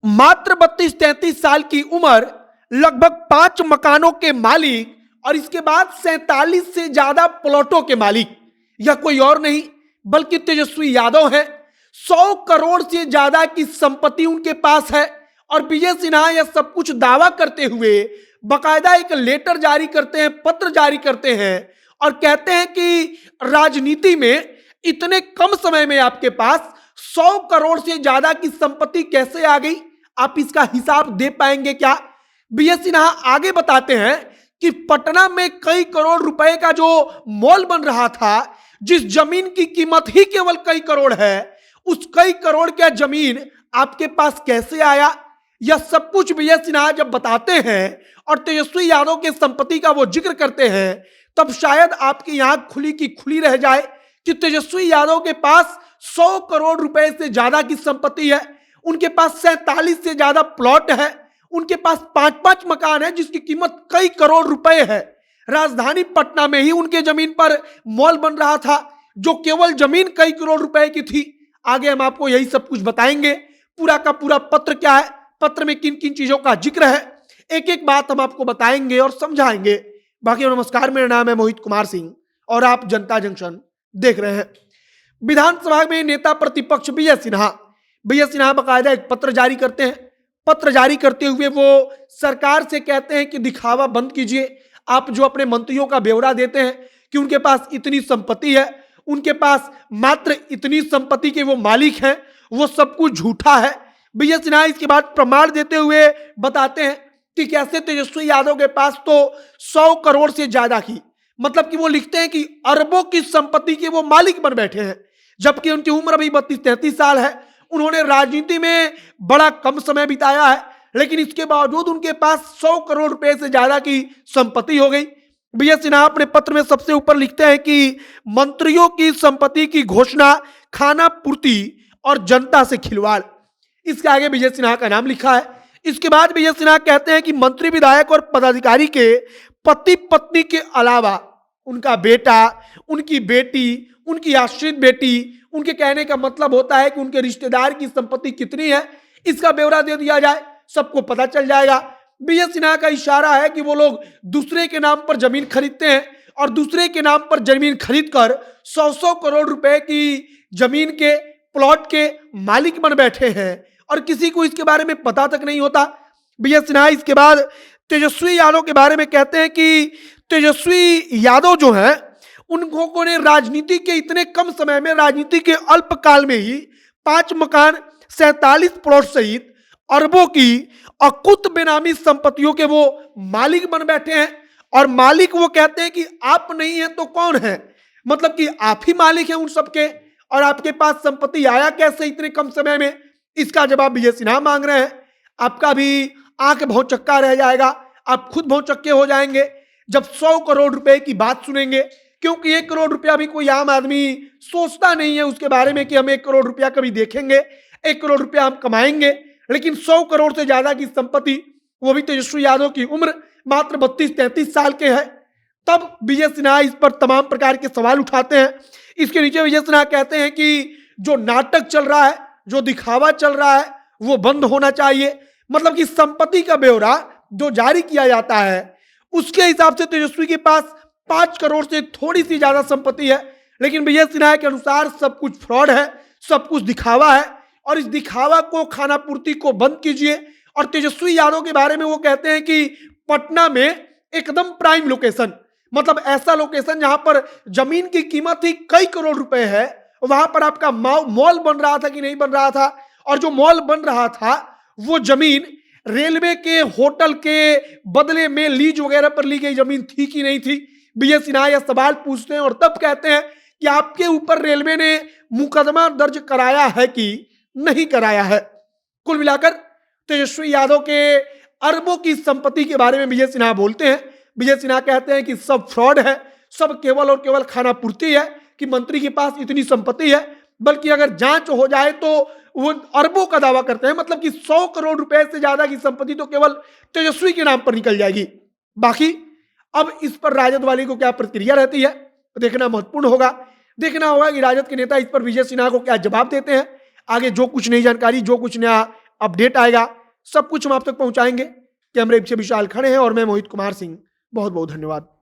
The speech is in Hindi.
मात्र 32-33 साल की उम्र, लगभग 5 मकानों के मालिक और इसके बाद 47 से ज्यादा प्लॉटों के मालिक। यह कोई और नहीं बल्कि तेजस्वी यादव है। 100 करोड़ से ज्यादा की संपत्ति उनके पास है और विजय सिन्हा यह सब कुछ दावा करते हुए बकायदा एक लेटर जारी करते हैं, पत्र जारी करते हैं और कहते हैं कि राजनीति में इतने कम समय में आपके पास 100 करोड़ से ज्यादा की संपत्ति कैसे आ गई, आप इसका हिसाब दे पाएंगे क्या। विजय सिन्हा आगे बताते हैं कि पटना में कई करोड़ रुपए का जो मॉल बन रहा था, जिस जमीन की कीमत ही केवल कई करोड़ है, उस कई करोड़ का जमीन आपके पास कैसे आया। यह सब कुछ विजय सिन्हा जब बताते हैं और तेजस्वी यादव के संपत्ति का वो जिक्र करते हैं, तब शायद आपकी आंख खुली की खुली रह जाए कि तेजस्वी यादव के पास 100 करोड़ रुपए से ज्यादा की संपत्ति है, उनके पास 47 से ज्यादा प्लॉट है, उनके पास 5-5 मकान है जिसकी कीमत कई करोड़ रुपए है। राजधानी पटना में ही उनके जमीन पर मॉल बन रहा था जो केवल जमीन कई करोड़ रुपए की थी। आगे हम आपको यही सब कुछ बताएंगे। पूरा का पूरा पत्र क्या है, पत्र में किन किन चीजों का जिक्र है, एक एक बात हम आपको बताएंगे और समझाएंगे। बाकी नमस्कार, मेरा नाम है मोहित कुमार सिंह और आप जनता जंक्शन देख रहे हैं। विधानसभा में नेता प्रतिपक्ष विजय सिन्हा बकायदा एक पत्र जारी करते हैं। पत्र जारी करते हुए वो सरकार से कहते हैं कि दिखावा बंद कीजिए। आप जो अपने मंत्रियों का ब्यौरा देते हैं कि उनके पास इतनी संपत्ति है, उनके पास मात्र इतनी संपत्ति के वो मालिक हैं, वो सब कुछ झूठा है। विजय सिन्हा इसके बाद प्रमाण देते हुए बताते हैं कि कैसे तेजस्वी यादव के पास तो 100 करोड़ से ज्यादा की, मतलब कि वो लिखते हैं कि अरबों की संपत्ति के वो मालिक बन बैठे हैं, जबकि उनकी उम्र अभी 32-33 साल है। उन्होंने राजनीति में बड़ा कम समय बिताया है, लेकिन इसके बावजूद उनके पास 100 करोड़ रुपए से ज्यादा की संपत्ति हो गई। विजय सिन्हा अपने पत्र में सबसे ऊपर लिखते हैं कि मंत्रियों की संपत्ति की घोषणा, खाना पूर्ति और जनता से खिलवाड़। इसके आगे विजय सिन्हा का नाम लिखा है। इसके बाद विजय सिन्हा कहते हैं कि मंत्री, विधायक और पदाधिकारी के पति पत्नी के अलावा उनका बेटा, उनकी बेटी, उनकी आश्रित बेटी, उनके कहने का मतलब होता है कि उनके रिश्तेदार की संपत्ति कितनी है, इसका ब्यौरा दे दिया जाए, सबको पता चल जाएगा। विजय सिन्हा का इशारा है कि वो लोग दूसरे के नाम पर जमीन खरीदते हैं और दूसरे के नाम पर जमीन खरीदकर 100-100 करोड़ रुपए की जमीन के प्लॉट के मालिक बन बैठे हैं और किसी को इसके बारे में पता तक नहीं होता। विजय सिन्हा इसके बाद तेजस्वी यादव के बारे में कहते हैं कि तेजस्वी यादव जो है, उनको ने राजनीति के इतने कम समय में, राजनीति के अल्पकाल में ही 5 मकान, 47 प्लॉट सहित अरबों की अकुत बेनामी संपत्तियों के वो मालिक बन बैठे हैं। और मालिक वो कहते हैं कि आप नहीं है तो कौन है, मतलब कि आप ही मालिक हैं उन सबके, और आपके पास संपत्ति आया कैसे इतने कम समय में, इसका जवाब विजय सिन्हा मांग रहे हैं। आपका भी आंख भौचक्का रह जाएगा, आप खुद भौचक्के हो जाएंगे जब 100 करोड़ रुपए की बात सुनेंगे, क्योंकि 1 करोड़ रुपया भी कोई आम आदमी सोचता नहीं है उसके बारे में कि हम 1 करोड़ रुपया कभी देखेंगे, 1 करोड़ रुपया हम कमाएंगे। लेकिन 100 करोड़ से ज्यादा की संपत्ति, वो भी तेजस्वी यादव की उम्र मात्र 32-33 साल के है। तब विजय सिन्हा इस पर तमाम प्रकार के सवाल उठाते हैं। इसके नीचे विजय सिन्हा कहते हैं कि जो नाटक चल रहा है, जो दिखावा चल रहा है, वो बंद होना चाहिए। मतलब कि संपत्ति का ब्यौरा जो जारी किया जाता है उसके हिसाब से तेजस्वी के पास 5 करोड़ से थोड़ी सी ज्यादा संपत्ति है, लेकिन विजय सिन्हा के अनुसार सब कुछ फ्रॉड है, सब कुछ दिखावा है और इस दिखावा को, खाना पूर्ति को बंद कीजिए। और तेजस्वी यादव के बारे में वो कहते हैं कि पटना में एकदम प्राइम लोकेशन, मतलब ऐसा लोकेशन जहां पर जमीन की कीमत ही कई करोड़ रुपए है, वहां पर आपका मॉल बन रहा था कि नहीं बन रहा था, और जो मॉल बन रहा था वो जमीन रेलवे के होटल के बदले में लीज वगैरह पर ली गई जमीन थी कि नहीं थी। विजय सिन्हा यह सवाल पूछते हैं और तब कहते हैं कि आपके ऊपर रेलवे ने मुकदमा दर्ज कराया है कि नहीं कराया है। कुल मिलाकर तेजस्वी यादव के अरबों की संपत्ति के बारे में विजय सिन्हा बोलते हैं। विजय सिन्हा कहते हैं कि सब फ्रॉड है, सब केवल और केवल खाना पूर्ति है कि मंत्री के पास इतनी संपत्ति है, बल्कि अगर जांच हो जाए तो वो अरबों का दावा करते हैं, मतलब कि 100 करोड़ रुपए से ज्यादा की संपत्ति तो केवल तेजस्वी के नाम पर निकल जाएगी। बाकी अब इस पर राजद वाली को क्या प्रतिक्रिया रहती है देखना महत्वपूर्ण होगा। देखना होगा कि राजद के नेता इस पर विजय सिन्हा को क्या जवाब देते हैं। आगे जो कुछ नई जानकारी, जो कुछ नया अपडेट आएगा सब कुछ हम आप तक पहुंचाएंगे। कैमरे से विशाल खड़े हैं और मैं मोहित कुमार सिंह। बहुत बहुत धन्यवाद।